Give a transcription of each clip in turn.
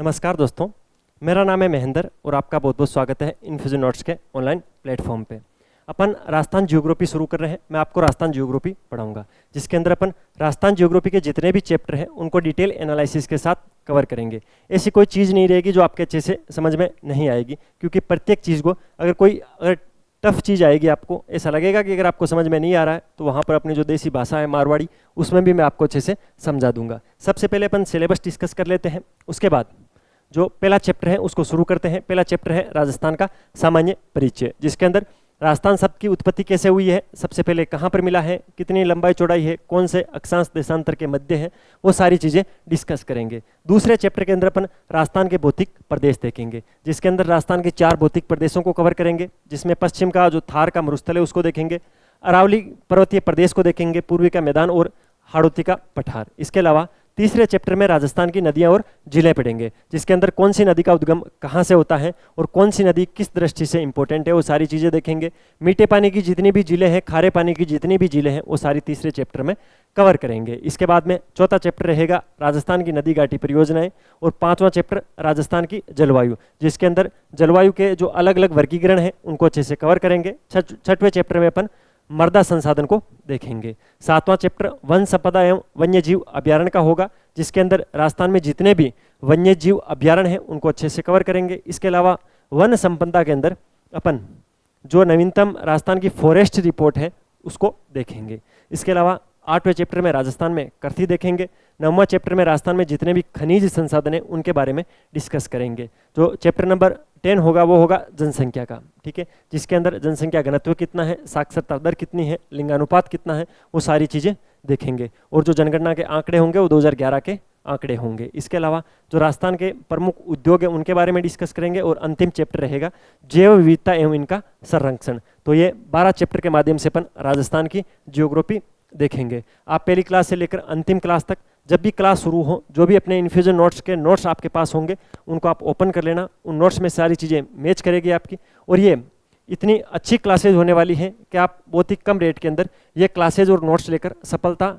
नमस्कार दोस्तों, मेरा नाम है महेंद्र और आपका बहुत बहुत स्वागत है इन्फ्यूजन नोट्स के ऑनलाइन प्लेटफॉर्म पे। अपन राजस्थान जियोग्राफी शुरू कर रहे हैं। मैं आपको राजस्थान जियोग्राफी पढ़ाऊंगा, जिसके अंदर अपन राजस्थान जियोग्राफी के जितने भी चैप्टर हैं उनको डिटेल एनालिसिस के साथ कवर करेंगे। ऐसी कोई चीज़ नहीं रहेगी जो आपके अच्छे से समझ में नहीं आएगी, क्योंकि प्रत्येक चीज़ को अगर टफ चीज़ आएगी, आपको ऐसा लगेगा कि अगर आपको समझ में नहीं आ रहा है तो वहाँ पर अपनी जो देसी भाषा है मारवाड़ी, उसमें भी मैं आपको अच्छे से समझा दूंगा। सबसे पहले अपन सिलेबस डिस्कस कर लेते हैं, उसके बाद जो पहला चैप्टर है उसको शुरू करते हैं। पहला चैप्टर है राजस्थान का सामान्य परिचय, जिसके अंदर राजस्थान शब्द की उत्पत्ति कैसे हुई है, सबसे पहले कहाँ पर मिला है, कितनी लंबाई चौड़ाई है, कौन से अक्षांश देशांतर के मध्य है, वो सारी चीज़ें डिस्कस करेंगे। दूसरे चैप्टर के अंदर अपन राजस्थान के भौतिक प्रदेश देखेंगे, जिसके अंदर राजस्थान के 4 भौतिक प्रदेशों को कवर करेंगे, जिसमें पश्चिम का जो थार का मरुस्थल है उसको देखेंगे, अरावली पर्वतीय प्रदेश को देखेंगे, पूर्वी का मैदान और हाड़ौती का पठार। इसके अलावा तीसरे चैप्टर में राजस्थान की नदियां और जिले पढ़ेंगे, जिसके अंदर कौन सी नदी का उद्गम कहाँ से होता है और कौन सी नदी किस दृष्टि से इंपॉर्टेंट है, वो सारी चीज़ें देखेंगे। मीठे पानी की जितनी भी जिले हैं, खारे पानी की जितनी भी जिले हैं, वो सारी तीसरे चैप्टर में कवर करेंगे। इसके बाद में चौथा चैप्टर रहेगा राजस्थान की नदी घाटी परियोजनाएं और 5वां चैप्टर राजस्थान की जलवायु, जिसके अंदर जलवायु के जो अलग अलग वर्गीकरण हैं उनको अच्छे से कवर करेंगे। 6वें चैप्टर में अपन मृदा संसाधन को देखेंगे। 7वां चैप्टर वन संपदा एवं वन्य जीव अभ्यारण्य का होगा, जिसके अंदर राजस्थान में जितने भी वन्य जीव अभ्यारण्य हैं उनको अच्छे से कवर करेंगे। इसके अलावा वन संपदा के अंदर अपन जो नवीनतम राजस्थान की फॉरेस्ट रिपोर्ट है उसको देखेंगे। इसके अलावा 8वें चैप्टर में राजस्थान में कृषि देखेंगे। 9वां चैप्टर में राजस्थान में जितने भी खनिज संसाधन हैं उनके बारे में डिस्कस करेंगे। जो चैप्टर नंबर 10 होगा वो होगा जनसंख्या का, ठीक है, जिसके अंदर जनसंख्या घनत्व कितना है, साक्षरता दर कितनी है, लिंगानुपात कितना है, वो सारी चीज़ें देखेंगे। और जो जनगणना के आंकड़े होंगे वो 2011 के आंकड़े होंगे। इसके अलावा जो राजस्थान के प्रमुख उद्योग है उनके बारे में डिस्कस करेंगे। और अंतिम चैप्टर रहेगा जैव विविधता एवं इनका संरक्षण। तो ये 12 चैप्टर के माध्यम से अपन राजस्थान की जियोग्राफी देखेंगे। आप पहली क्लास से लेकर अंतिम क्लास तक जब भी क्लास शुरू हो, जो भी अपने इन्फ्यूजन नोट्स के नोट्स आपके पास होंगे उनको आप ओपन कर लेना। उन नोट्स में सारी चीज़ें मैच करेगी आपकी। और ये इतनी अच्छी क्लासेज होने वाली हैं कि आप बहुत ही कम रेट के अंदर ये क्लासेज और नोट्स लेकर सफलता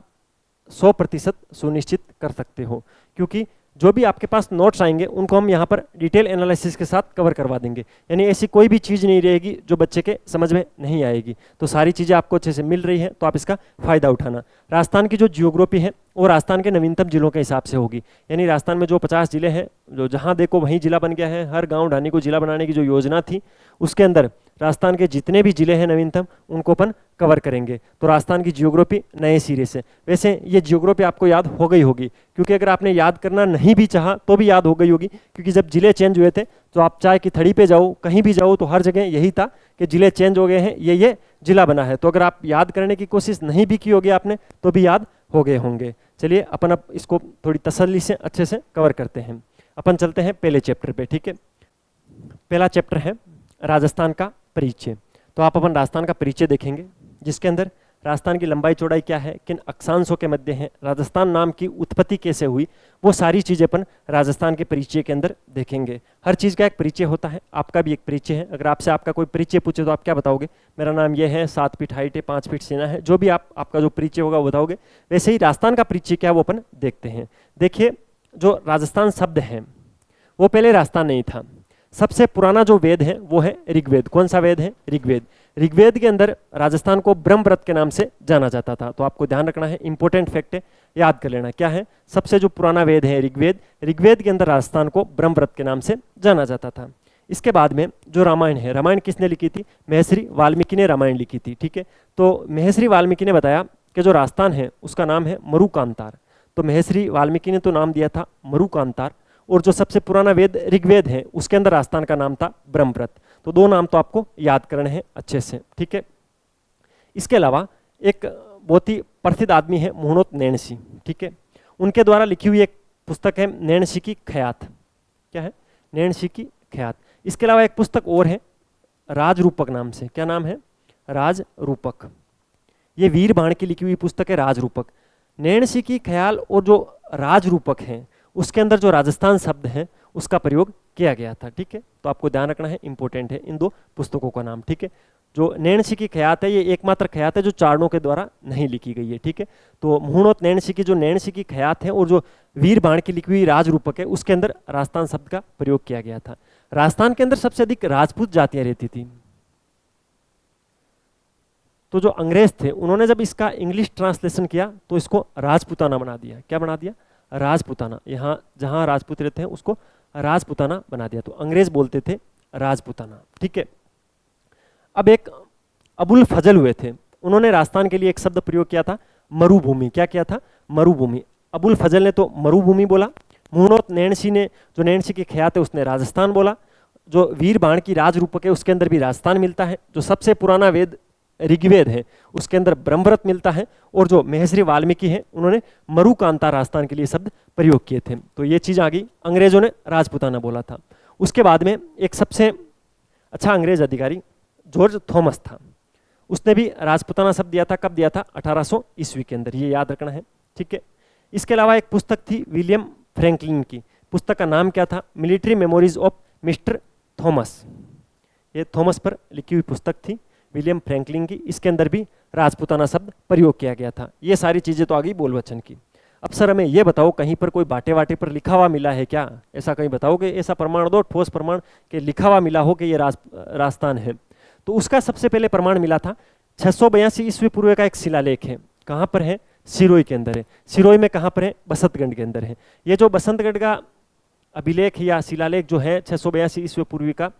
100% सुनिश्चित कर सकते हो, क्योंकि जो भी आपके पास नोट्स आएंगे उनको हम यहाँ पर डिटेल एनालिसिस के साथ कवर करवा देंगे। यानी ऐसी कोई भी चीज़ नहीं रहेगी जो बच्चे के समझ में नहीं आएगी। तो सारी चीज़ें आपको अच्छे से मिल रही हैं, तो आप इसका फ़ायदा उठाना। राजस्थान की जो जियोग्राफी है वो राजस्थान के नवीनतम जिलों के हिसाब से होगी। यानी राजस्थान में जो 50 जिले हैं, जो जहाँ देखो वहीं जिला बन गया है, हर गाँव ढाणी को जिला बनाने की जो योजना थी उसके अंदर राजस्थान के जितने भी जिले हैं नवीनतम उनको अपन कवर करेंगे। तो राजस्थान की जियोग्राफी नए सिरे से। वैसे ये जियोग्राफी आपको याद हो गई होगी, क्योंकि अगर आपने याद करना नहीं भी चाहा तो भी याद हो गई होगी, क्योंकि जब जिले चेंज हुए थे तो आप चाहे कि थड़ी पे जाओ, कहीं भी जाओ, तो हर जगह यही था कि जिले चेंज हो गए हैं, ये जिला बना है। तो अगर आप याद करने की कोशिश नहीं भी की होगी आपने तो भी याद हो गए होंगे। चलिए अपन अब इसको थोड़ी तसल्ली से अच्छे से कवर करते हैं। अपन चलते हैं पहले चैप्टर पे, ठीक है। पहला चैप्टर है राजस्थान का परिचय। तो आप अपन राजस्थान का परिचय देखेंगे, जिसके अंदर राजस्थान की लंबाई चौड़ाई क्या है, किन अक्षांशों के मध्य है, राजस्थान नाम की उत्पत्ति कैसे हुई, वो सारी चीज़ें अपन राजस्थान के परिचय के अंदर देखेंगे। हर चीज़ का एक परिचय होता है, आपका भी एक परिचय है। अगर आपसे आपका कोई परिचय पूछे तो आप क्या बताओगे? मेरा नाम ये है, 7 फीट हाइट है, 5 फीट सेना है, जो भी आपका जो परिचय होगा वो बताओगे। वैसे ही राजस्थान का परिचय क्या है वो अपन देखते हैं। देखिए, जो राजस्थान शब्द है वो पहले राजस्थान नहीं था। सबसे पुराना जो वेद है वो है ऋग्वेद। कौन सा वेद है? ऋग्वेद। ऋग्वेद के अंदर राजस्थान को ब्रह्मव्रत के नाम से जाना जाता था। तो आपको ध्यान रखना है, इंपॉर्टेंट फैक्ट है, याद कर लेना। क्या है? सबसे जो पुराना वेद है ऋग्वेद, ऋग्वेद के अंदर राजस्थान को ब्रह्मव्रत के नाम से जाना जाता था। इसके बाद में जो रामायण है, रामायण किसने लिखी थी? महर्षि वाल्मीकि ने रामायण लिखी थी, ठीक है। तो महर्षि वाल्मीकि ने बताया कि जो राजस्थान है उसका नाम है मरुकांतार। तो महर्षि वाल्मीकि ने तो नाम दिया था मरुकांतार, और जो सबसे पुराना वेद ऋग्वेद है उसके अंदर राजस्थान का नाम था ब्रह्मव्रत। तो 2 नाम तो आपको याद करने हैं अच्छे से, ठीक है। इसके अलावा एक बहुत ही प्रसिद्ध आदमी है मोहनोत नैणसी, ठीक है। उनके द्वारा लिखी हुई एक पुस्तक है नैणसी की ख्यात। क्या है? नैणसी की ख्यात। इसके अलावा एक पुस्तक और है राजरूपक नाम से। क्या नाम है? राजरूपक। ये वीर बाण की लिखी हुई पुस्तक है राजरूपक। नैणसी की ख्याल और जो राजरूपक है उसके अंदर जो राजस्थान शब्द है उसका प्रयोग किया गया था, ठीक है। तो आपको ध्यान रखना है, इंपॉर्टेंट है इन 2 पुस्तकों का नाम, ठीक है। जो नैणसी की ख्यात है ये एकमात्र ख्यात है जो चारणों के द्वारा नहीं लिखी गई है, ठीक है। तो मुहुणोत नैणसी की जो नैणसी की ख्यात है और जो वीर बाण की लिखी हुई राज रूपक है उसके अंदर राजस्थान शब्द का प्रयोग किया गया था। राजस्थान के अंदर सबसे अधिक राजपूत जातियां रहती थी। तो जो अंग्रेज थे उन्होंने जब इसका इंग्लिश ट्रांसलेशन किया तो इसको राजपूताना बना दिया। क्या बना दिया? राजपूताना। यहाँ जहां राजपूत रहते हैं उसको राजपूताना बना दिया। तो अंग्रेज बोलते थे राजपूताना, ठीक है। अब एक अबुल फजल हुए थे, उन्होंने राजस्थान के लिए एक शब्द प्रयोग किया था मरुभूमि। क्या किया था? मरुभूमि। अबुल फजल ने तो मरुभूमि बोला। मुहुणोत नैणसी ने, जो नैणसी की ख्यात है उसने राजस्थान बोला। जो वीर बाण की राज रूपक है उसके अंदर भी राजस्थान मिलता है। जो सबसे पुराना वेद ऋग्वेद है उसके अंदर ब्रह्मव्रत मिलता है। और जो महर्षि वाल्मीकि है उन्होंने मरुकांता राजस्थान के लिए शब्द प्रयोग किए थे। तो ये चीज आ गई, अंग्रेजों ने राजपूताना बोला था। उसके बाद में एक सबसे अच्छा अंग्रेज अधिकारी जॉर्ज थॉमस था, उसने भी राजपूताना शब्द दिया था। कब दिया था? 1800 ईस्वी के अंदर, ये याद रखना है, ठीक है। इसके अलावा एक पुस्तक थी विलियम फ्रैंकलिन की, पुस्तक का नाम क्या था? Military memories of mister Thomas. ये थॉमस पर लिखी हुई पुस्तक थी विलियम फ्रैंकलिन की। इसके अंदर भी राजपूताना शब्द प्रयोग किया गया था। ये सारी चीजें तो आ गई बोल वचन की। अब सर हमें ये बताओ कहीं पर कोई बाटे वाटे पर लिखा हुआ मिला है क्या? ऐसा कहीं बताओगे? ऐसा प्रमाण दो, ठोस प्रमाण के लिखा हुआ मिला हो कि ये राजस्थान है। तो उसका सबसे पहले प्रमाण मिला था 682 ईस्वी पूर्व का एक शिलालेख है। कहाँ पर है? सिरोही के अंदर है। सिरोही में कहाँ पर है? बसंतगढ़ के अंदर है। ये जो बसंतगढ़ का अभिलेख या शिलालेख जो है 682 ईस्वी पूर्व का,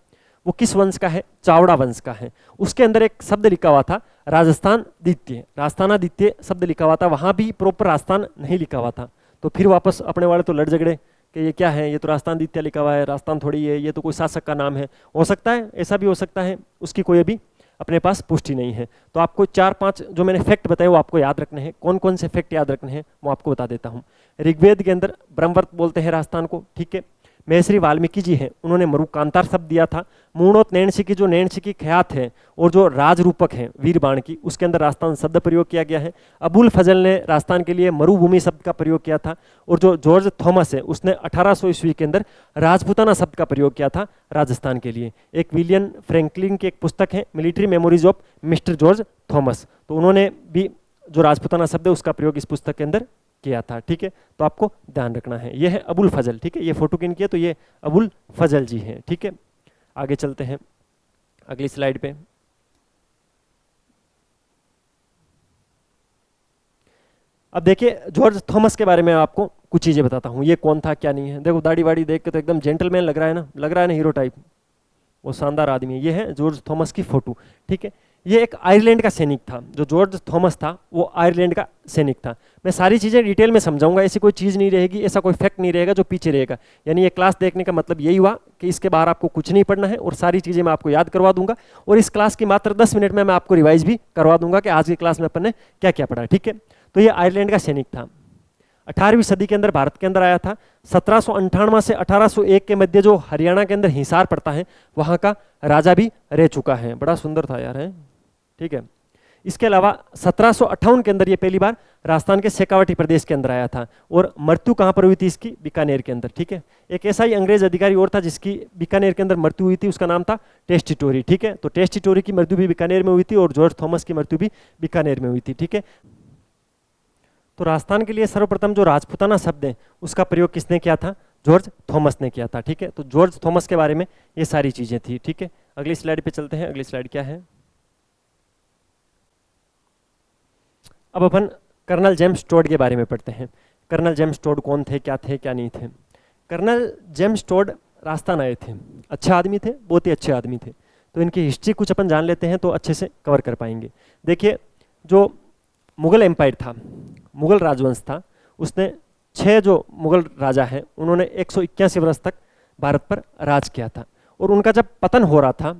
वो किस वंश का है? चावड़ा वंश का है। उसके अंदर एक शब्द लिखा हुआ था राजस्थान द्वितीय, राजस्थानादित्य शब्द लिखा हुआ था। वहां भी प्रॉपर राजस्थान नहीं लिखा हुआ था। तो फिर वापस अपने वाले तो लड़ झगड़े कि ये क्या है, ये तो राजस्थान द्वितीय लिखा हुआ है, राजस्थान थोड़ी है, ये तो कोई शासक का नाम है। हो सकता है, ऐसा भी हो सकता है, उसकी कोई अभी अपने पास पुष्टि नहीं है। तो आपको 4-5 जो मैंने फैक्ट बताए वो आपको याद रखने हैं। कौन कौन से फैक्ट याद रखने हैं वो आपको बता देता हूँ। ऋग्वेद के अंदर ब्रह्मवर्त बोलते हैं राजस्थान को, ठीक है। महर्षि वाल्मीकि जी हैं, उन्होंने मरुकांतार शब्द दिया था। मुहुणोत नैणसी की जो नैणसी की ख्यात है और जो राज रूपक है वीर बाण की, उसके अंदर राजस्थान शब्द प्रयोग किया गया है। अबुल फजल ने राजस्थान के लिए मरुभूमि शब्द का प्रयोग किया था। और जो जॉर्ज थॉमस है उसने 1800 ईस्वी के अंदर राजपूताना शब्द का प्रयोग किया था राजस्थान के लिए। एक विलियम फ्रैंकलिन की एक पुस्तक है military memories of mister George Thomas, तो उन्होंने भी जो राजपूताना शब्द है उसका प्रयोग इस पुस्तक के अंदर किया था, ठीक है। तो आपको ध्यान रखना है। ये है अबुल फजल, ठीक है। ये फोटो किन की है? तो ये अबुल फजल जी हैं, ठीक है। आगे चलते हैं अगली स्लाइड पे। अब देखिए जॉर्ज थॉमस के बारे में आपको कुछ चीजें बताता हूँ। ये कौन था क्या नहीं है। देखो दाढ़ी वाड़ी देख के तो एकदम जेंटलमैन लग रहा है ना, लग रहा है ना, हीरो टाइप, वो शानदार आदमी है। ये है जॉर्ज थॉमस की फोटो, ठीक है। ये एक आयरलैंड का सैनिक था। जो जॉर्ज थॉमस था वो आयरलैंड का सैनिक था। मैं सारी चीज़ें डिटेल में समझाऊंगा, ऐसी कोई चीज़ नहीं रहेगी, ऐसा कोई फैक्ट नहीं रहेगा जो पीछे रहेगा। यानी ये क्लास देखने का मतलब यही हुआ कि इसके बाहर आपको कुछ नहीं पढ़ना है और सारी चीज़ें मैं आपको याद करवा दूंगा। और इस क्लास की मात्र 10 मिनट में मैं आपको रिवाइज भी करवा दूंगा कि आज की क्लास में अपन ने क्या क्या पढ़ा, ठीक है। तो ये आयरलैंड का सैनिक था, 18वीं सदी के अंदर भारत के अंदर आया था। 1798 से 1801 के मध्य जो हरियाणा के अंदर हिसार पड़ता है वहाँ का राजा भी रह चुका है। बड़ा सुंदर था यार, है, ठीक है। इसके अलावा 1758 के अंदर ये पहली बार राजस्थान के शेखावटी प्रदेश के अंदर आया था। और मृत्यु कहाँ पर हुई थी इसकी? बीकानेर के अंदर, ठीक है। एक ऐसा ही अंग्रेज अधिकारी और था जिसकी बीकानेर के अंदर मृत्यु हुई थी, उसका नाम था टेस्टिटोरी, ठीक है। तो टेस्टिटोरी की मृत्यु भी बीकानेर में हुई थी और जॉर्ज थॉमस की मृत्यु भी बीकानेर में हुई थी, ठीक है। तो राजस्थान के लिए सर्वप्रथम जो राजपूताना शब्द है उसका प्रयोग किसने किया था? जॉर्ज थॉमस ने किया था, ठीक है। तो जॉर्ज थॉमस के बारे में ये सारी चीजें थी, ठीक है। अगली स्लाइड पे चलते हैं। अगली स्लाइड क्या है? अब अपन कर्नल जेम्स टोड के बारे में पढ़ते हैं। कर्नल जेम्स टोड कौन थे, क्या थे, क्या नहीं थे? कर्नल जेम्स टोड राजस्थान आए थे, अच्छे आदमी थे, बहुत ही अच्छे आदमी थे। तो इनकी हिस्ट्री कुछ अपन जान लेते हैं तो अच्छे से कवर कर पाएंगे। देखिए जो मुगल एम्पायर था, मुगल राजवंश था, उसने 6 जो मुगल राजा हैं उन्होंने 181 वर्ष तक भारत पर राज किया था। और उनका जब पतन हो रहा था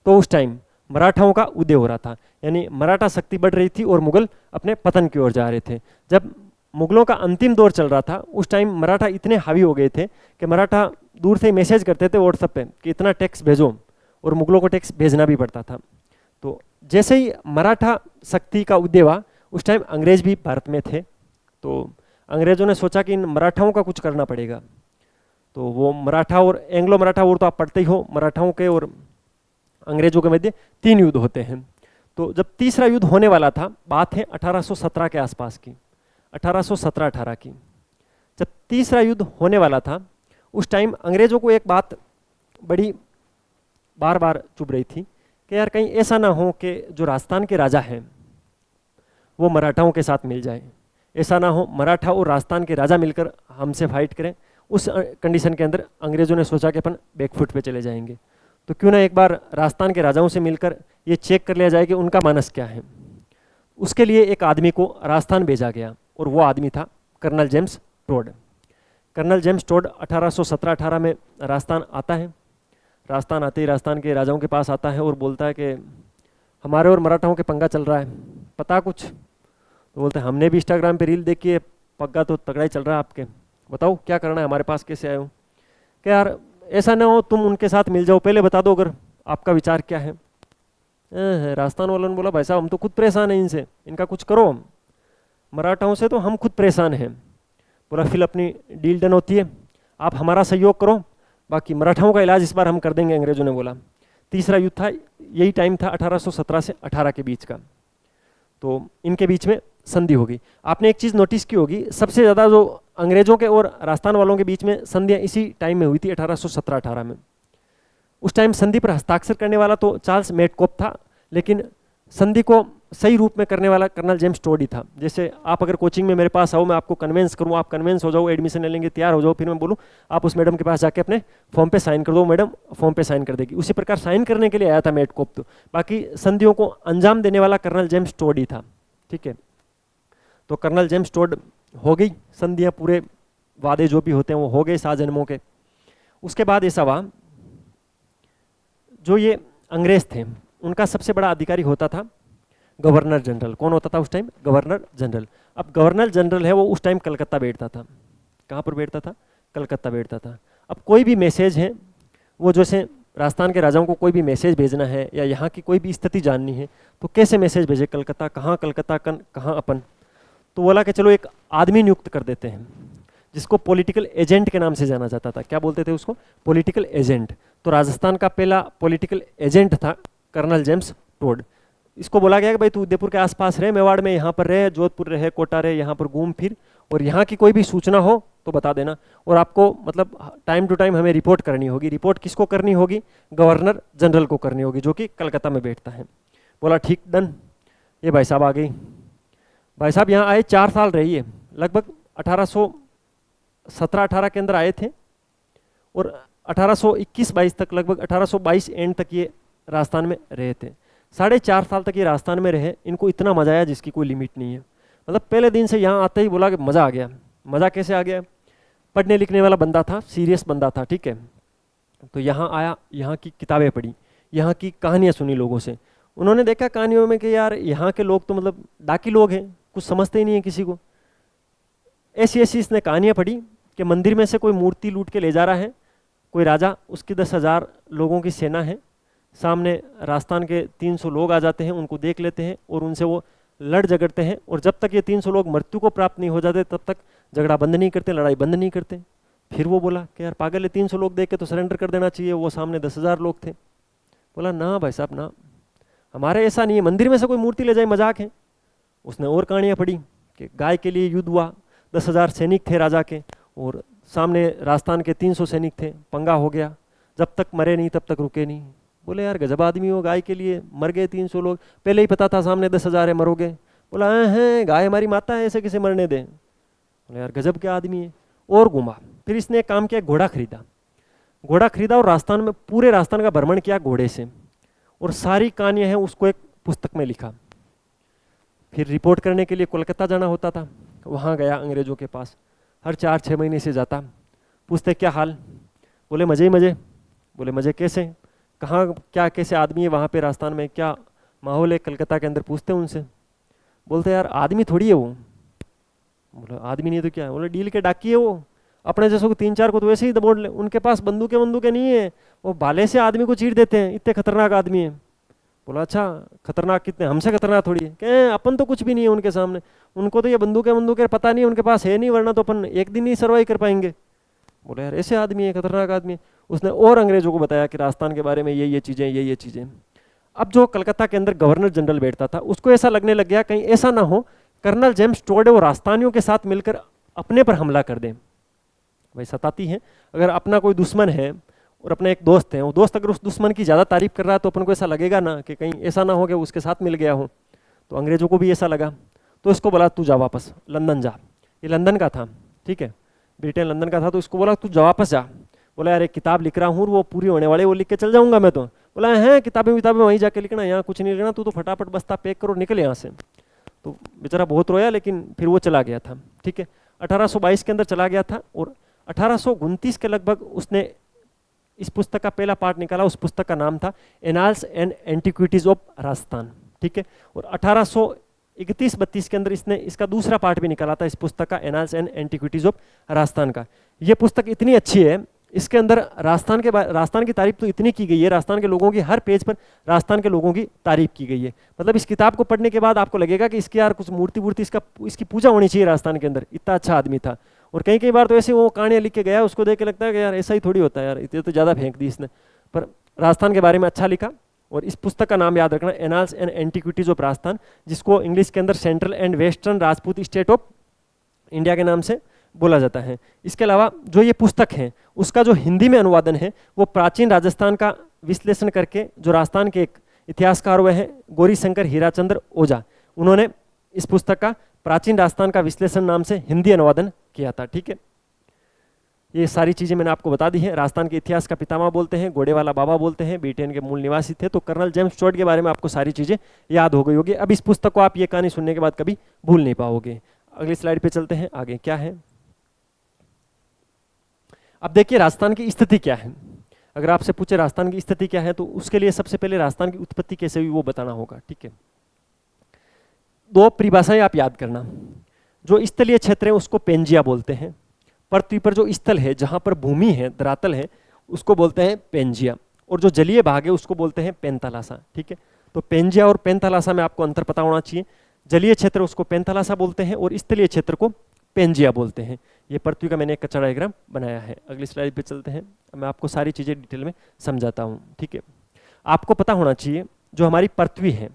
तो उस टाइम मराठाओं का उदय हो रहा था, यानी मराठा शक्ति बढ़ रही थी और मुगल अपने पतन की ओर जा रहे थे। जब मुगलों का अंतिम दौर चल रहा था उस टाइम मराठा इतने हावी हो गए थे कि मराठा दूर से मैसेज करते थे व्हाट्सएप पे कि इतना टैक्स भेजो, और मुगलों को टैक्स भेजना भी पड़ता था। तो जैसे ही मराठा शक्ति का उदय हुआ उस टाइम अंग्रेज भी भारत में थे। तो अंग्रेजों ने सोचा कि इन मराठाओं का कुछ करना पड़ेगा। तो वो मराठा और एंग्लो मराठा, और तो आप पढ़ते ही हो मराठाओं के और अंग्रेजों के मध्य 3 युद्ध होते हैं। तो जब तीसरा युद्ध होने वाला था, बात है 1817 के आसपास की, 1817-18 की। जब तीसरा युद्ध होने वाला था उस टाइम अंग्रेजों को एक बात बड़ी बार बार चुभ रही थी कि यार कहीं ऐसा ना हो कि जो राजस्थान के राजा हैं वो मराठाओं के साथ मिल जाए, ऐसा ना हो मराठा और राजस्थान के राजा मिलकर हमसे फाइट करें। उस कंडीशन के अंदर अंग्रेजों ने सोचा कि अपन बैकफुट पे चले जाएंगे, तो क्यों ना एक बार राजस्थान के राजाओं से मिलकर ये चेक कर लिया जाए कि उनका मानस क्या है। उसके लिए एक आदमी को राजस्थान भेजा गया और वो आदमी था Colonel James Tod. Colonel James Tod 1817-18 में राजस्थान आता है। राजस्थान आते ही राजस्थान के राजाओं के पास आता है और बोलता है कि हमारे और मराठाओं के पंगा चल रहा है, पता कुछ? तो बोलते हैं हमने भी इंस्टाग्राम पे रील देखी है, पग्गा तो तगड़ा ही चल रहा है आपके, बताओ क्या करना है, हमारे पास कैसे आए हो? कि यार ऐसा ना हो तुम उनके साथ मिल जाओ, पहले बता दो अगर आपका विचार क्या है। राजस्थान वालों ने बोला भाई साहब हम तो खुद परेशान हैं इनसे, इनका कुछ करो, हम मराठाओं से तो हम खुद परेशान हैं। बोला फिर अपनी डील डन होती है, आप हमारा सहयोग करो, बाकी मराठाओं का इलाज इस बार हम कर देंगे, अंग्रेजों ने बोला। तीसरा युद्ध था, यही टाइम था 1817 से 18 के बीच का, तो इनके बीच में संधि होगी। आपने एक चीज़ नोटिस की होगी, सबसे ज़्यादा जो अंग्रेजों के और राजस्थान वालों के बीच में संधियाँ इसी टाइम में हुई थी, 1817-18 में। उस टाइम संधि पर हस्ताक्षर करने वाला तो चार्ल्स मेटकॉप था, लेकिन संधि को सही रूप में करने वाला कर्नल जेम्स टोड ही था। जैसे आप अगर कोचिंग में मेरे पास आओ, मैं आपको कन्वेंस करूँ, आप कन्वेंस हो जाओ, एडमिशन ले लेंगे, तैयार हो जाओ, फिर मैं बोलूँ आप उस मैडम के पास जाके अपने फॉर्म पे साइन कर दो, मैडम फॉर्म पे साइन कर देगी। उसी प्रकार साइन करने के लिए आया था मेटकॉप, तो बाकी संधियों को अंजाम देने वाला कर्नल जेम्स टोड ही था। ठीक है, तो कर्नल जेम्स टोड हो गई संधियाँ, पूरे वादे जो भी होते हैं वो हो गए 7 जन्मों के। उसके बाद ऐसा हुआ, जो ये अंग्रेज थे उनका सबसे बड़ा अधिकारी होता था गवर्नर जनरल। कौन होता था उस टाइम? Governor general. अब गवर्नर जनरल है वो उस टाइम कलकत्ता बैठता था। कहाँ पर बैठता था? कलकत्ता बैठता था। अब कोई भी मैसेज है, वो जैसे राजस्थान के राजाओं को कोई भी मैसेज भेजना है या यहाँ की कोई भी स्थिति जाननी है तो कैसे मैसेज भेजे? कलकत्ता कहाँ अपन? तो बोला कि चलो एक आदमी नियुक्त कर देते हैं जिसको पॉलिटिकल एजेंट के नाम से जाना जाता था। क्या बोलते थे उसको? Political agent. तो राजस्थान का पहला पॉलिटिकल एजेंट था कर्नल जेम्स टोड। इसको बोला गया कि भाई तू उदयपुर के आसपास रहे, मेवाड़ में यहाँ पर रहे, जोधपुर रहे, कोटा रहे, यहाँ पर घूम फिर, और यहाँ की कोई भी सूचना हो तो बता देना, और आपको मतलब टाइम टू टाइम हमें रिपोर्ट करनी होगी। रिपोर्ट किसको करनी होगी? गवर्नर जनरल को करनी होगी, जो कि कलकत्ता में बैठता है। बोला ठीक, डन। ये भाई साहब आ गई। भाई साहब यहाँ आए 4 साल रही है, लगभग 1817-18 के अंदर आए थे और 1821-22 तक, लगभग 1822 एंड तक ये राजस्थान में रहे थे। 4.5 साल तक ये राजस्थान में रहे। इनको इतना मजा आया जिसकी कोई लिमिट नहीं है। मतलब पहले दिन से यहाँ आते ही बोला कि मज़ा आ गया। मज़ा कैसे आ गया? पढ़ने लिखने वाला बंदा था, सीरियस बंदा था, ठीक है। तो यहाँ आया, यहाँ की किताबें पढ़ी, यहाँ की कहानियाँ सुनी लोगों से। उन्होंने देखा कहानियों में कि यार यहाँ के लोग तो मतलब डाकी लोग हैं, कुछ समझते ही नहीं है किसी को। ऐसी ऐसी इसने कहानियाँ पढ़ी कि मंदिर में से कोई मूर्ति लूट के ले जा रहा है कोई राजा, उसकी 10,000 लोगों की सेना है, सामने राजस्थान के 300 लोग आ जाते हैं, उनको देख लेते हैं और उनसे वो लड़ झगड़ते हैं, और जब तक ये 300 लोग मृत्यु को प्राप्त नहीं हो जाते तब तक झगड़ा बंद नहीं करते, लड़ाई बंद नहीं करते। फिर वो बोला कि यार पागल है, 300 लोग देख के तो सरेंडर कर देना चाहिए, वो सामने 10,000 लोग थे। बोला ना भाई साहब ना, हमारे ऐसा नहीं है, मंदिर में से कोई मूर्ति ले जाए मजाक है। उसने और कहानियाँ पढ़ी कि गाय के लिए युद्ध हुआ, 10,000 सैनिक थे राजा के और सामने राजस्थान के 300 सैनिक थे, पंगा हो गया, जब तक मरे नहीं तब तक रुके नहीं। बोले यार गजब आदमी हो, गाय के लिए मर गए 300 लोग, पहले ही पता था सामने 10,000 है, मरोगे। बोला हैं गाय हमारी माता है, ऐसे किसे मरने दें। बोले यार गजब क्या आदमी है। और घूमा, फिर इसने एक काम किया, घोड़ा खरीदा। घोड़ा खरीदा और राजस्थान में, पूरे राजस्थान का भ्रमण किया घोड़े से, और सारी कहानियाँ हैं उसको एक पुस्तक में लिखा। फिर रिपोर्ट करने के लिए कोलकाता जाना होता था, वहाँ गया अंग्रेजों के पास, हर 4-6 महीने से जाता। पूछते क्या हाल? बोले मज़े ही मज़े। बोले मज़े कैसे? कहाँ क्या कैसे आदमी है वहाँ पे राजस्थान में, क्या माहौल है कलकत्ता के अंदर? पूछते उनसे। बोलते यार आदमी थोड़ी है वो। बोले आदमी नहीं तो क्या है? बोले डील के डाकी है वो, अपने जैसों को 3-4 को तो वैसे ही दबोच ले, उनके पास बंदूकें नहीं है, वो भाले से आदमी को चीर देते हैं, इतने खतरनाक आदमी है। बोला अच्छा खतरनाक कितने? हमसे खतरनाक थोड़ी है। कहें अपन तो कुछ भी नहीं है उनके सामने, उनको तो ये बंदूकें पता नहीं उनके पास है नहीं, वरना तो अपन एक दिन ही सर्वाइव कर पाएंगे। बोले यार ऐसे आदमी है, खतरनाक आदमी है। उसने और अंग्रेजों को बताया कि राजस्थान के बारे में ये चीज़ें, ये चीज़ें। अब जो कलकत्ता के अंदर गवर्नर जनरल बैठता था उसको ऐसा लगने लग गया कहीं ऐसा ना हो कर्नल जेम्स टोड वो राजस्थानियों के साथ मिलकर अपने पर हमला कर दें। भाई सताती है, अगर अपना कोई दुश्मन है और अपना एक दोस्त है, वो दोस्त अगर उस दुश्मन की ज़्यादा तारीफ कर रहा है तो अपन को ऐसा लगेगा ना कि कहीं ऐसा ना हो कि उसके साथ मिल गया हो। तो अंग्रेजों को भी ऐसा लगा, तो इसको बोला तू जा वापस लंदन जा। ये लंदन का था, ठीक है, ब्रिटेन लंदन का था। तो इसको बोला तू जा वापस जा। बोला यार एक किताब लिख रहा हूँ वो पूरी होने वाली, वो लिख के चल जाऊंगा मैं तो। बोला है किताबें वहीं जाके लिखना, यहाँ कुछ नहीं लिखना, तू तो फटाफट बस्ता पैक करो निकल यहाँ से। तो बेचारा बहुत रोया, लेकिन फिर वो चला गया था, ठीक है। 1822 के अंदर चला गया था और 1829 के लगभग उसने इस पुस्तक का पहला पार्ट निकाला। उस पुस्तक का नाम था annals and antiquities of Rajasthan, ठीक है। और 1831-32 के अंदर इसने इसका दूसरा पार्ट भी निकाला था इस पुस्तक का, annals and antiquities of Rajasthan का। ये पुस्तक इतनी अच्छी है, इसके अंदर राजस्थान की तारीफ तो इतनी की गई है, राजस्थान के लोगों की हर पेज पर राजस्थान के लोगों की तारीफ की गई है। मतलब इस किताब को पढ़ने के बाद आपको लगेगा कि इसकी यार कुछ मूर्ति इसकी पूजा होनी चाहिए राजस्थान के अंदर, इतना अच्छा आदमी था। और कई बार तो ऐसे वो कहानियाँ लिख के गया, उसको देख के लगता है कि यार ऐसा ही थोड़ी होता है यार, इतने तो ज़्यादा फेंक दी इसने, पर राजस्थान के बारे में अच्छा लिखा। और इस पुस्तक का नाम याद रखना, annals and antiquities of Rajasthan, जिसको इंग्लिश के अंदर central and western Rajput state of India के नाम से बोला जाता है। इसके अलावा जो ये पुस्तक है उसका जो हिंदी में अनुवादन है वो प्राचीन राजस्थान का विश्लेषण करके जो राजस्थान के एक इतिहासकार हुए हैं गौरी शंकर हीराचंद्र ओझा, उन्होंने इस पुस्तक का प्राचीन राजस्थान का विश्लेषण नाम से हिंदी अनुवादन किया था, ठीक है। ये सारी चीज़ें मैंने आपको बता दी हैं। राजस्थान के इतिहास का पितामह बोलते हैं, घोड़े वाला बाबा बोलते हैं, ब्रिटेन के मूल निवासी थे। तो कर्नल जेम्स टोड के बारे में आपको सारी चीज़ें याद हो गई होगी। अब इस पुस्तक को आप ये कहानी सुनने के बाद कभी भूल नहीं पाओगे। अगली स्लाइड पे चलते हैं, आगे क्या है। अब देखिए राजस्थान की स्थिति क्या है। अगर आपसे पूछे राजस्थान की स्थिति क्या है तो उसके लिए सबसे पहले राजस्थान की उत्पत्ति कैसे हुई वो बताना होगा, ठीक है। दो परिभाषाएं आप याद करना। जो स्थलीय क्षेत्र है उसको पेंजिया बोलते हैं। पृथ्वी पर जो स्थल है, जहां पर भूमि है, धरातल है, उसको बोलते हैं पेंजिया। और जो जलीय भाग है उसको बोलते हैं पेंथालासा, ठीक है। तो पेंजिया और पेंथालासा में आपको अंतर पता होना चाहिए। जलीय क्षेत्र उसको पेंथालासा बोलते हैं और स्थलीय क्षेत्र को पेंजिया बोलते हैं। ये पृथ्वी का मैंने एक कच्चा डायग्राम बनाया है। अगली स्लाइड पे चलते हैं, मैं आपको सारी चीज़ें डिटेल में समझाता हूँ, ठीक है। आपको पता होना चाहिए जो हमारी पृथ्वी है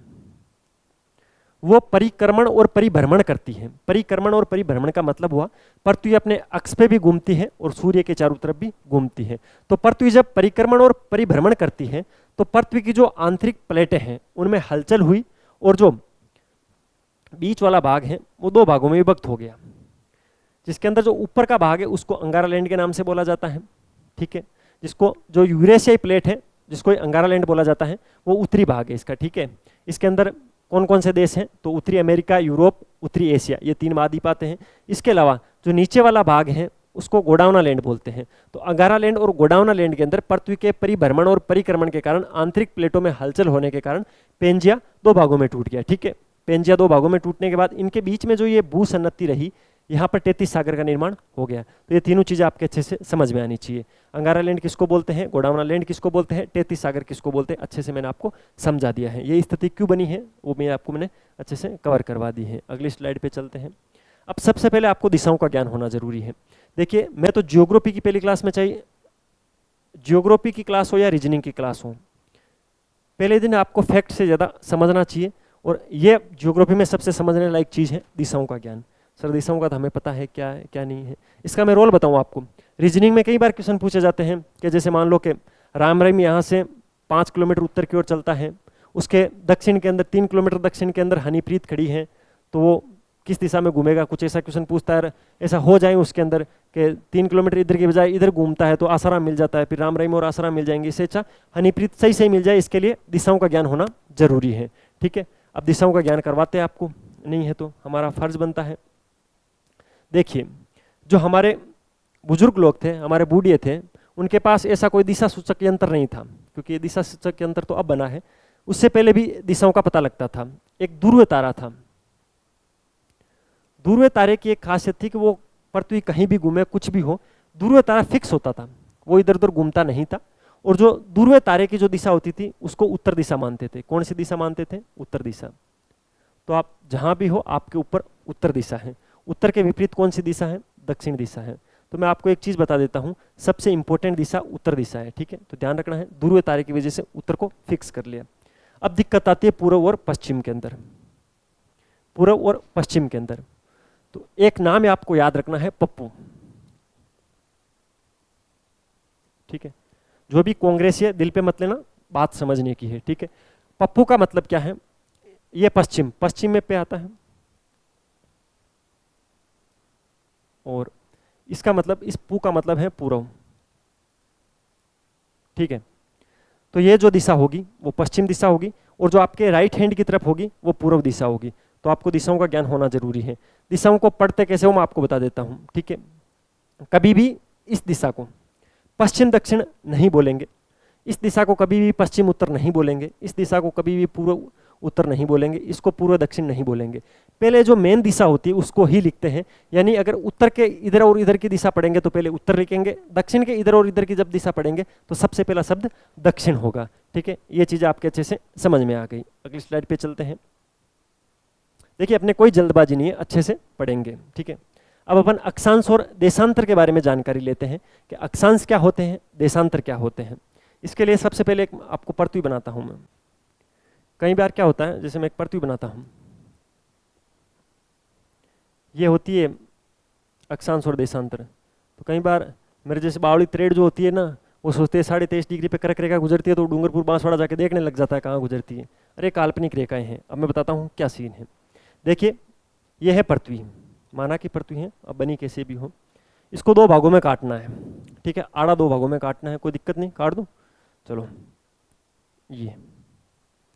वो परिक्रमण और परिभ्रमण करती है। परिक्रमण और परिभ्रमण का मतलब हुआ पृथ्वी अपने अक्ष पे भी घूमती है और सूर्य के चारों तरफ भी घूमती है। तो पृथ्वी जब परिक्रमण और परिभ्रमण करती है तो पृथ्वी की जो आंतरिक प्लेटें हैं उनमें हलचल हुई और जो बीच वाला भाग है वो दो भागों में विभक्त हो गया। जिसके अंदर जो ऊपर का भाग है उसको अंगारा लैंड के नाम से बोला जाता है, ठीक है। जिसको जो यूरेशियाई प्लेट है जिसको अंगारा लैंड बोला जाता है वो उत्तरी भाग है इसका, ठीक है। इसके अंदर कौन कौन से देश हैं तो उत्तरी अमेरिका, यूरोप, उत्तरी एशिया, ये तीन महाद्वीप आते हैं। इसके अलावा जो नीचे वाला भाग है उसको गोडाउना लैंड बोलते हैं। तो अंगारा लैंड और गोडाउना लैंड के अंदर पृथ्वी के परिभ्रमण और परिक्रमण के कारण आंतरिक प्लेटों में हलचल होने के कारण पेंजिया दो भागों में टूट गया, ठीक है। पेंजिया दो भागों में टूटने के बाद इनके बीच में जो ये भूसन्नति रही, यहाँ पर 33 सागर का निर्माण हो गया। तो ये तीनों चीज़ें आपके अच्छे से समझ में आनी चाहिए। अंगारा लैंड किसको बोलते हैं, गोडाउना लैंड किसको बोलते हैं, 33 सागर किसको बोलते हैं, अच्छे से मैंने आपको समझा दिया है। ये स्थिति क्यों बनी है वो मैंने अच्छे से कवर करवा दी है। अगली स्लाइड पे चलते हैं। अब सबसे पहले आपको दिशाओं का ज्ञान होना जरूरी है। देखिए मैं तो जियोग्राफी की पहली क्लास में, चाहिए जियोग्राफी की क्लास हो या रीजनिंग की क्लास हो, पहले दिन आपको फैक्ट से ज़्यादा समझना चाहिए। और ये जियोग्राफी में सबसे समझने लायक चीज़ है दिशाओं का ज्ञान। सर दिशाओं का तो हमें पता है क्या है क्या नहीं है, इसका मैं रोल बताऊं आपको। रीजनिंग में कई बार क्वेश्चन पूछे जाते हैं कि जैसे मान लो कि राम रहीम यहाँ से 5 किलोमीटर उत्तर की ओर चलता है, उसके दक्षिण के अंदर 3 किलोमीटर दक्षिण के अंदर हनीप्रीत खड़ी है, तो वो किस दिशा में घूमेगा, कुछ ऐसा क्वेश्चन पूछता है। ऐसा हो जाए उसके अंदर कि 3 किलोमीटर इधर की बजाय इधर घूमता है तो आसाराम मिल जाता है, फिर राम रहीम और आसाराम मिल जाएंगे। इससे अच्छा हनीप्रीत सही सही मिल जाए, इसके लिए दिशाओं का ज्ञान होना जरूरी है, ठीक है। अब दिशाओं का ज्ञान करवाते हैं आपको, नहीं है तो हमारा फर्ज बनता है। देखिए जो हमारे बुजुर्ग लोग थे, हमारे बूढ़े थे, उनके पास ऐसा कोई दिशा सूचक यंत्र नहीं था, क्योंकि ये दिशा सूचक यंत्र तो अब बना है। उससे पहले भी दिशाओं का पता लगता था। एक ध्रुव तारा था। ध्रुव तारे की एक खासियत थी कि वो पृथ्वी कहीं भी घूमे, कुछ भी हो, ध्रुव तारा फिक्स होता था, वो इधर उधर घूमता नहीं था। और जो ध्रुव तारे की जो दिशा होती थी उसको उत्तर दिशा मानते थे। कौन सी दिशा मानते थे, उत्तर दिशा। तो आप जहां भी हो आपके ऊपर उत्तर दिशा है। उत्तर के विपरीत कौन सी दिशा है, दक्षिण दिशा है। तो मैं आपको एक चीज़ बता देता हूँ, सबसे इंपॉर्टेंट दिशा उत्तर दिशा है, ठीक है, तो ध्यान रखना है। ध्रुवीय तारे की वजह से उत्तर को फिक्स कर लिया। अब दिक्कत आती है पूर्व और पश्चिम के अंदर, पूर्व और पश्चिम के अंदर। तो एक नाम है आपको याद रखना है, पप्पू, ठीक है, जो भी कांग्रेसी है दिल पे मत लेना, बात समझने की है, ठीक है। पप्पू का मतलब क्या है, ये पश्चिम, पश्चिम में पे आता है, और इसका मतलब, इस पू का मतलब है पूर्व, ठीक है। तो ये जो दिशा होगी वो पश्चिम दिशा होगी, और जो आपके राइट हैंड की तरफ होगी वो पूर्व दिशा होगी। तो आपको दिशाओं का ज्ञान होना जरूरी है। दिशाओं को पढ़ते कैसे हो मैं आपको बता देता हूं, ठीक है। कभी भी इस दिशा को पश्चिम दक्षिण नहीं बोलेंगे, इस दिशा को कभी भी पश्चिम उत्तर नहीं बोलेंगे, इस दिशा को कभी भी पूर्व उत्तर नहीं बोलेंगे, इसको पूर्व दक्षिण नहीं बोलेंगे। पहले जो मेन दिशा होती है उसको ही लिखते हैं, यानी अगर उत्तर के इधर और इधर की दिशा पढ़ेंगे तो पहले उत्तर लिखेंगे, दक्षिण के इधर और इधर की जब दिशा पढ़ेंगे तो सबसे पहला शब्द दक्षिण होगा, ठीक है। ये चीज आपके अच्छे से समझ में आ गई। अगली स्लाइड पे चलते हैं। देखिए अपने कोई जल्दबाजी नहीं है, अच्छे से पढ़ेंगे, ठीक है। अब अपन अक्षांश और देशांतर के बारे में जानकारी लेते हैं कि अक्षांश क्या होते हैं, देशांतर क्या होते हैं। इसके लिए सबसे पहले एक आपको पृथ्वी बनाता हूं मैं। कई बार क्या होता है, जैसे मैं एक पृथ्वी बनाता हूं, ये होती है अक्षांश और देशांतर। तो कई बार मेरे जैसे बावली थ्रेड जो होती है ना, वो सोचते हैं 23.5 डिग्री पे कर्क रेखा गुजरती है, तो डूंगरपुर बांसवाड़ा जाके देखने लग जाता है कहाँ गुजरती है। अरे काल्पनिक रेखाएं हैं। अब मैं बताता हूँ क्या सीन है। देखिए ये है पृथ्वी, माना कि पृथ्वी है, अब बनी कैसे भी हो। इसको दो भागों में काटना है, ठीक है, आड़ा दो भागों में काटना है, कोई दिक्कत नहीं, काट दूं, चलो ये।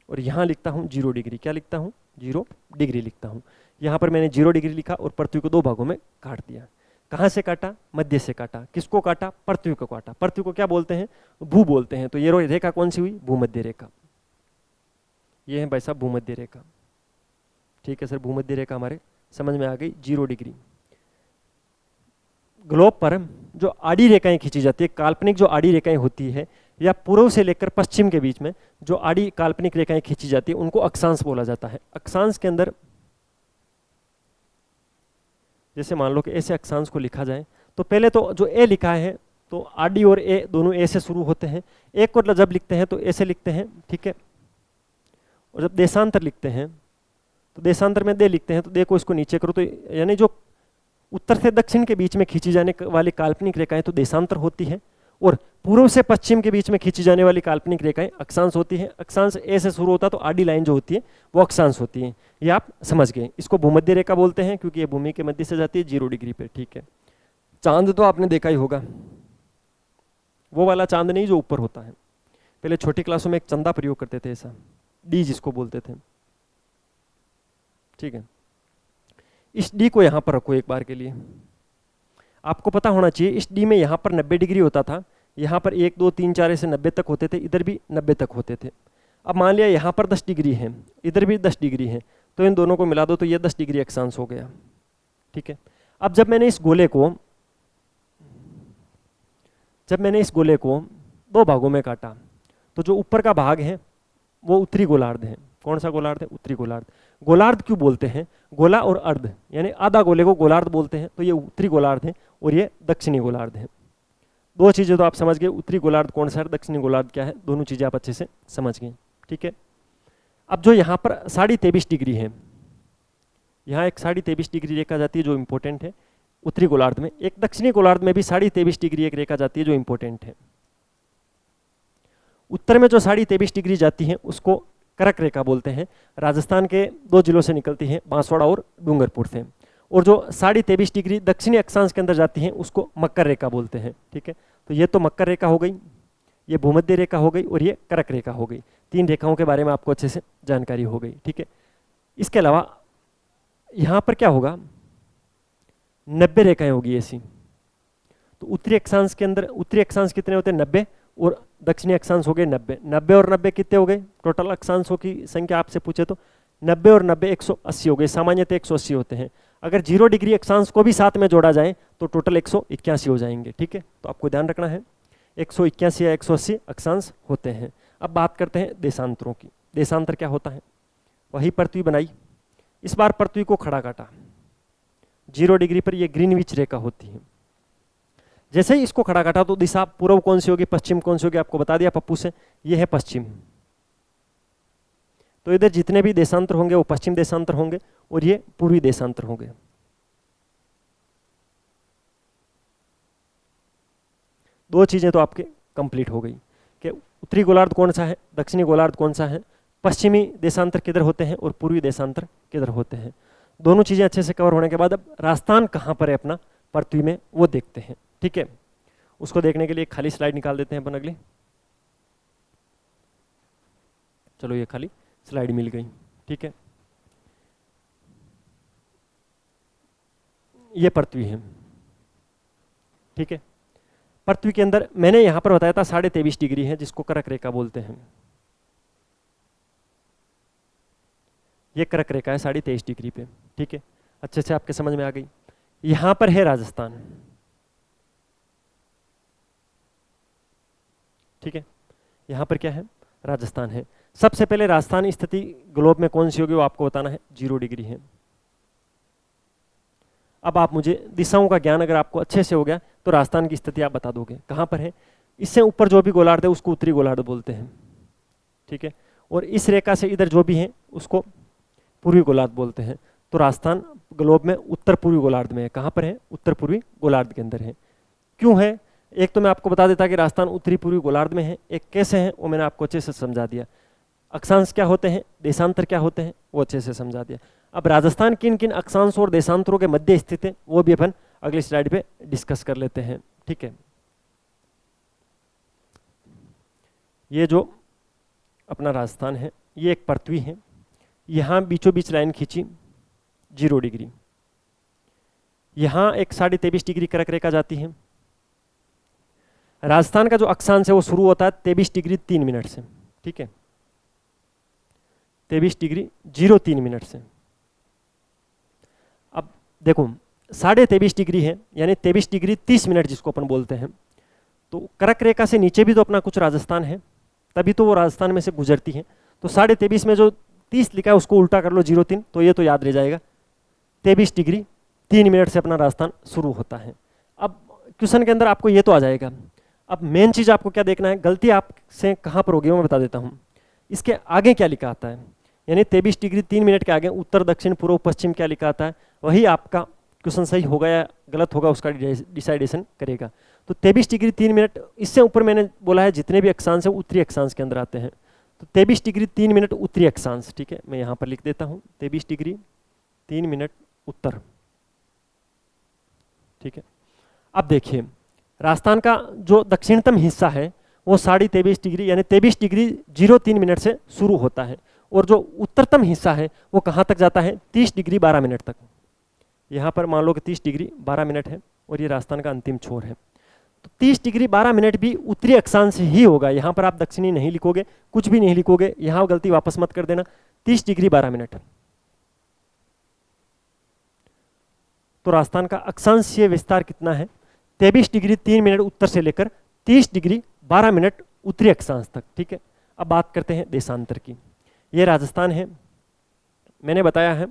और यहाँ लिखता हूँ 0 डिग्री, क्या लिखता हूँ, 0 डिग्री लिखता हूँ। यहाँ पर मैंने 0 डिग्री लिखा और पृथ्वी को दो भागों में काट दिया। कहाँ से काटा, मध्य से काटा। किसको काटा, पृथ्वी को काटा। पृथ्वी को क्या बोलते हैं, भू बोलते हैं। तो ये रेखा कौन सी हुई, भूमध्य रेखा। ये है भाई साहब भूमध्य रेखा, ठीक है सर, भूमध्य रेखा हमारे समझ में आ गई, 0 डिग्री। ग्लोब पर जो आड़ी रेखाएं खींची जाती है, काल्पनिक जो आड़ी रेखाएं होती है, या पूर्व से लेकर पश्चिम के बीच में जो आड़ी काल्पनिक रेखाएं खींची जाती है, उनको अक्षांश बोला जाता है। अक्षांश के अंदर जैसे मान लो कि ऐसे अक्षांश को लिखा जाए, तो पहले तो जो ए लिखा है, तो आडी और ए दोनों ए से शुरू होते हैं। एक को जब लिखते हैं तो ऐसे लिखते हैं, ठीक है। और जब देशांतर लिखते हैं तो देशांतर में दे लिखते हैं, तो दे को इसको नीचे करो, तो यानी जो उत्तर से दक्षिण के बीच में खींची जाने वाली काल्पनिक रेखाएं तो देशांतर होती है, और पूर्व से पश्चिम के बीच में खींची जाने वाली काल्पनिक रेखाएं अक्षांश होती है। अक्षांश ए से शुरू होता है तो आडी लाइन जो होती है वो अक्षांश होती है। ये आप समझ गए। इसको भूमध्य रेखा बोलते हैं क्योंकि ये भूमि के मध्य से जाती है 0 डिग्री पे, ठीक है। चांद तो आपने देखा ही होगा, वो वाला चांद नहीं जो ऊपर होता है। पहले छोटी क्लासों में एक चंदा प्रयोग करते थे, ऐसा डी जिसको बोलते थे, ठीक है। इस डी को यहां पर रखो एक बार के लिए, आपको पता होना चाहिए इस डी में यहां पर 90 डिग्री होता था, यहाँ पर 1 2 3 4 ऐसे 90 तक होते थे, इधर भी 90 तक होते थे। अब मान लिया यहाँ पर 10 डिग्री है, इधर भी 10 डिग्री है, तो इन दोनों को मिला दो तो ये 10 डिग्री अक्षांश हो गया, ठीक है। अब जब मैंने इस गोले को दो भागों में काटा, तो जो ऊपर का भाग है वो उत्तरी गोलार्ध है। कौन सा गोलार्ध है, उत्तरी गोलार्ध। गोलार्ध क्यों बोलते हैं, गोला और अर्ध यानी आधा गोले को गोलार्ध बोलते हैं, तो ये उत्तरी गोलार्ध है और ये दक्षिणी गोलार्ध है। दो चीजें तो आप समझ गए, उत्तरी गोलार्ध कौन सा है, दक्षिणी गोलार्ध क्या है, दोनों चीजें आप अच्छे से समझ गए, ठीक है। अब जो यहाँ पर 23.5 डिग्री है, यहाँ एक 23.5 डिग्री रेखा जाती है जो इंपॉर्टेंट है उत्तरी गोलार्ध में। एक दक्षिणी गोलार्ध में भी 23.5 डिग्री एक रेखा जाती है जो इंपॉर्टेंट है। उत्तर में जो 23.5 डिग्री जाती है उसको कर्क रेखा बोलते हैं। राजस्थान के 2 जिलों से निकलती है, बांसवाड़ा और डूंगरपुर से। और जो 23.5 डिग्री दक्षिणी अक्षांश के अंदर जाती है उसको मकर रेखा बोलते हैं, ठीक है। तो ये तो मकर रेखा हो गई, ये भूमध्य रेखा हो गई और ये कर्क रेखा हो गई। 3 रेखाओं के बारे में आपको अच्छे से जानकारी हो गई, ठीक है। इसके अलावा यहाँ पर क्या होगा, 90 रेखाएं होगी ऐसी। तो उत्तरी अक्षांश के अंदर उत्तरी अक्षांश कितने होते हैं, 90, और दक्षिणी अक्षांश हो गए 90। 90 और 90 कितने हो गए, टोटल अक्षांशों की संख्या आपसे पूछे तो 90 और 90 180 हो गए। सामान्यतः 180 होते हैं। अगर 0 डिग्री अक्षांश को भी साथ में जोड़ा जाए तो टोटल 181 हो जाएंगे, ठीक है। तो आपको ध्यान रखना है 181 या 180 अक्षांश होते हैं। अब बात करते हैं देशांतरों की। देशांतर क्या होता है, वही पृथ्वी बनाई, इस बार पृथ्वी को खड़ा काटा 0 डिग्री पर, यह ग्रीनविच रेखा होती है। जैसे ही इसको खड़ा काटा तो दिशा पूर्व कौन सी होगी, पश्चिम कौन सी होगी, आपको बता दिया पप्पू से, ये है पश्चिम। तो इधर जितने भी देशांतर होंगे वो पश्चिम देशांतर होंगे और ये पूर्वी देशांतर होंगे। दो चीजें तो आपके कंप्लीट हो गई कि उत्तरी गोलार्ध कौन सा है, दक्षिणी गोलार्ध कौन सा है, पश्चिमी देशांतर किधर होते हैं और पूर्वी देशांतर किधर होते हैं। दोनों चीजें अच्छे से कवर होने के बाद अब राजस्थान कहाँ पर है अपना पृथ्वी में वो देखते हैं। ठीक है, उसको देखने के लिए एक खाली स्लाइड निकाल देते हैं अपन अगली। चलो ये खाली स्लाइड मिल गई। ठीक है, ये पृथ्वी है। ठीक है, पृथ्वी के अंदर मैंने यहां पर बताया था 23.5 डिग्री है जिसको कर्क रेखा बोलते हैं। ये कर्क रेखा है 23.5 डिग्री पे। ठीक है, अच्छे से आपके समझ में आ गई। यहां पर है राजस्थान। ठीक है, यहां पर क्या है, राजस्थान है। सबसे पहले राजस्थान स्थिति ग्लोब में कौन सी होगी वो आपको बताना है, 0 डिग्री है। अब आप मुझे दिशाओं का ज्ञान अगर आपको अच्छे से हो गया तो राजस्थान की स्थिति आप बता दोगे कहां पर है। इससे ऊपर जो भी गोलार्ध है उसको उत्तरी गोलार्ध बोलते हैं। ठीक है, और इस रेखा से इधर जो भी है उसको पूर्वी गोलार्ध बोलते हैं। तो राजस्थान ग्लोब में उत्तर पूर्वी गोलार्ध में है। कहां पर है, उत्तर पूर्वी गोलार्ध के अंदर है। क्यों है, एक तो मैं आपको बता देता कि राजस्थान उत्तरी पूर्वी गोलार्ध में है, एक कैसे है वो मैंने आपको अच्छे से समझा दिया। अक्षांश क्या होते हैं, देशांतर क्या होते हैं वो अच्छे से समझा दिया। अब राजस्थान किन किन अक्षांश और देशांतरों के मध्य स्थित है वो भी अपन अगली स्लाइड पे डिस्कस कर लेते हैं। ठीक है, ये जो अपना राजस्थान है ये एक पृथ्वी है, यहां बीचों बीच लाइन खींची 0 डिग्री, यहां एक 23.5 डिग्री कर्क रेखा जाती है। राजस्थान का जो अक्षांश है वो शुरू होता है 23 डिग्री 3 मिनट से। ठीक है, 23 डिग्री 03 मिनट से। अब देखो 23.5 डिग्री है यानी 23 डिग्री 30 मिनट जिसको अपन बोलते हैं। तो कर्क रेखा से नीचे भी तो अपना कुछ राजस्थान है, तभी तो वो राजस्थान में से गुजरती है। तो 23.5 में जो 30 लिखा है उसको उल्टा कर लो 03, तो ये तो याद रह जाएगा। 23 डिग्री 3 मिनट से अपना राजस्थान शुरू होता है। अब क्वेश्चन के अंदर आपको ये तो आ जाएगा। अब मेन चीज आपको क्या देखना है, गलती आपसे कहां पर होगी वो मैं बता देता हूं। इसके आगे क्या लिखा आता है, यानी 23 डिग्री 3 मिनट के आगे उत्तर दक्षिण पूर्व पश्चिम क्या लिखा आता है, वही आपका क्वेश्चन सही होगा या गलत होगा उसका डिसाइडेशन करेगा। तो 23 डिग्री 3 मिनट, इससे ऊपर मैंने बोला है जितने भी अक्षांश है उत्तरी अक्षांश के अंदर आते हैं। तो 23 डिग्री 3 मिनट उत्तरी अक्षांश। ठीक है, मैं यहाँ पर लिख देता हूँ 23 डिग्री 3 मिनट उत्तर। ठीक है, अब देखिए राजस्थान का जो दक्षिणतम हिस्सा है वो 23.5 डिग्री यानी 23 डिग्री 03 मिनट से शुरू होता है, और जो उत्तरतम हिस्सा है वो कहाँ तक जाता है, 30 डिग्री 12 मिनट तक। यहाँ पर मान लो कि 30 डिग्री 12 मिनट है और ये राजस्थान का अंतिम छोर है। तो 30 डिग्री 12 मिनट भी उत्तरी अक्षांश ही होगा। यहाँ पर आप दक्षिणी नहीं लिखोगे, कुछ भी नहीं लिखोगे, यहाँ गलती वापस मत कर देना। 30 डिग्री 12 मिनट तो राजस्थान का अक्षांशीय विस्तार कितना है, 23 डिग्री 3 मिनट उत्तर से लेकर 30 डिग्री 12 मिनट उत्तरी अक्षांश तक। ठीक है, अब बात करते हैं देशांतर की। ये राजस्थान है, मैंने बताया है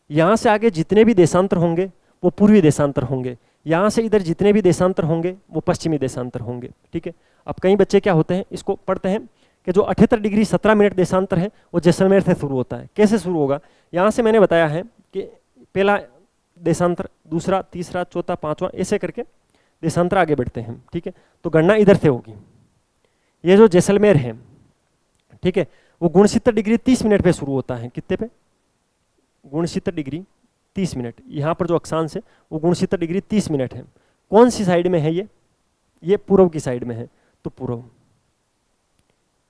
यहाँ से आगे जितने भी देशांतर होंगे वो पूर्वी देशांतर होंगे, यहाँ से इधर जितने भी देशांतर होंगे वो पश्चिमी देशांतर होंगे। ठीक है, अब कई बच्चे क्या होते हैं इसको पढ़ते हैं कि जो 78 डिग्री 17 मिनट देशांतर है वो जैसलमेर से शुरू होता है। कैसे शुरू होगा, यहाँ से मैंने बताया है कि पहला देशांतर, दूसरा, तीसरा, चौथा, पांचवा, ऐसे करके देशांतर आगे बढ़ते हैं। ठीक है, तो गणना इधर से होगी। ये जो जैसलमेर है, ठीक है, वो 69 डिग्री 30 मिनट पे शुरू होता है। कितने पे, 69 डिग्री 30 मिनट। यहाँ पर जो अक्षांश है वो 69 डिग्री 30 मिनट है। कौन सी साइड में है ये पूर्व की साइड में है, तो पूर्व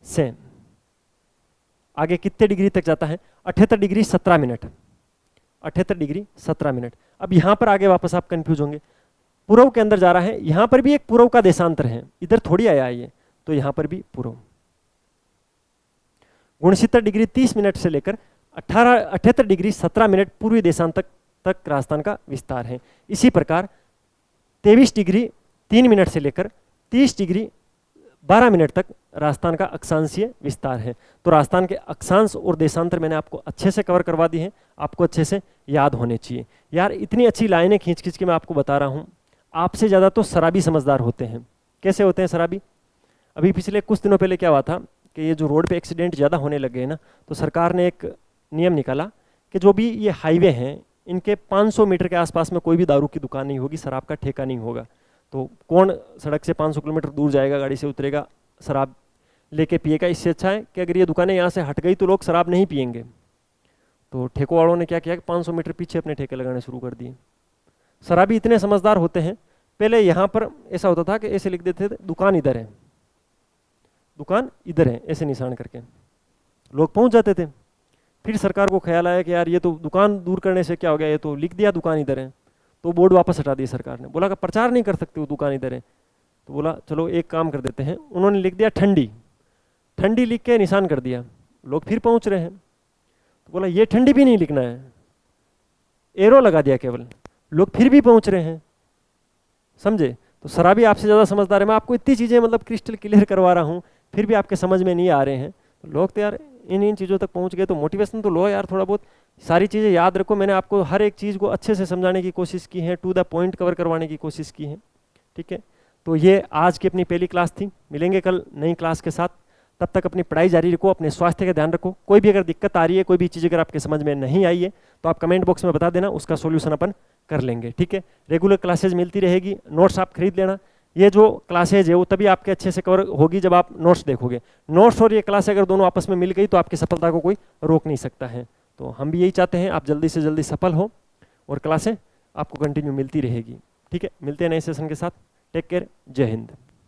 से आगे कितने डिग्री तक जाता है, 78 डिग्री 17 मिनट, 78 डिग्री 17 मिनट। अब यहाँ पर आगे वापस आप कंफ्यूज होंगे, पूर्व के अंदर जा रहा है, यहाँ पर भी एक पूर्व का देशांतर है, इधर थोड़ी आया है ये, तो यहाँ पर भी पूर्व 69 डिग्री 30 मिनट से लेकर 78 डिग्री 17 मिनट पूर्वी देशांतर तक राजस्थान का विस्तार है। इसी प्रकार 23 डिग्री 3 मिनट से लेकर 30 डिग्री 12 मिनट तक राजस्थान का अक्षांशीय विस्तार है। तो राजस्थान के अक्षांश और देशांतर मैंने आपको अच्छे से कवर करवा दी है, आपको अच्छे से याद होने चाहिए। यार इतनी अच्छी लाइनें खींच खींच के मैं आपको बता रहा हूँ, आपसे ज़्यादा तो शराबी समझदार होते हैं। कैसे होते हैं शराबी? अभी पिछले कुछ दिनों पहले क्या हुआ था कि ये जो रोड पे एक्सीडेंट ज़्यादा होने लगे हैं ना, तो सरकार ने एक नियम निकाला कि जो भी ये हाईवे हैं इनके 500 मीटर के आसपास में कोई भी दारू की दुकान नहीं होगी, शराब का ठेका नहीं होगा। तो कौन सड़क से 500 किलोमीटर दूर जाएगा, गाड़ी से उतरेगा, शराब लेके पिएगा? इससे अच्छा है कि अगर ये दुकानें यहाँ से हट गई तो लोग शराब नहीं पिएंगे। तो ठेकों वालों ने क्या किया कि 500 मीटर पीछे अपने ठेके लगाने शुरू कर दिए। शराबी इतने समझदार होते हैं, पहले यहाँ पर ऐसा होता था कि ऐसे लिख देते थे दुकान इधर है, दुकान इधर है, ऐसे निशान करके लोग पहुंच जाते थे। फिर सरकार को ख्याल आया कि यार ये तो दुकान दूर करने से क्या हो गया, ये तो लिख दिया दुकान इधर है, तो बोर्ड वापस हटा दिया सरकार ने। बोला कि प्रचार नहीं कर सकते वो दुकान इधर है, तो बोला चलो एक काम कर देते हैं, उन्होंने लिख दिया ठंडी, ठंडी लिख के निशान कर दिया, लोग फिर पहुंच रहे हैं। तो बोला ये ठंडी भी नहीं लिखना है, एरो लगा दिया केवल, लोग फिर भी पहुंच रहे हैं। समझे? तो शराबी आपसे ज़्यादा समझदार है। मैं आपको इतनी चीज़ें मतलब क्रिस्टल क्लियर करवा रहा हूँ, फिर भी आपके समझ में नहीं आ रहे हैं। तो लोग तो यार इन चीज़ों तक पहुँच गए, तो मोटिवेशन तो लो यार, थोड़ा बहुत सारी चीज़ें याद रखो। मैंने आपको हर एक चीज़ को अच्छे से समझाने की कोशिश की है, टू द पॉइंट कवर करवाने की कोशिश की है। ठीक है, तो ये आज की अपनी पहली क्लास थी। मिलेंगे कल नई क्लास के साथ, तब तक अपनी पढ़ाई जारी रखो, अपने स्वास्थ्य का ध्यान रखो। कोई भी अगर दिक्कत आ रही है, कोई भी चीज़ अगर आपके समझ में नहीं आई है, तो आप कमेंट बॉक्स में बता देना, उसका सोल्यूशन अपन कर लेंगे। ठीक है, रेगुलर क्लासेज मिलती रहेगी, नोट्स आप खरीद लेना। ये जो क्लासेज है वो तभी आपके अच्छे से कवर होगी जब आप नोट्स देखोगे। नोट्स और ये क्लास अगर दोनों आपस में मिल गई तो आपकी सफलता को कोई रोक नहीं सकता है। तो हम भी यही चाहते हैं, आप जल्दी से जल्दी सफल हो और क्लासें आपको कंटिन्यू मिलती रहेगी। ठीक है, मिलते हैं नए सेशन के साथ। टेक केयर, जय हिंद।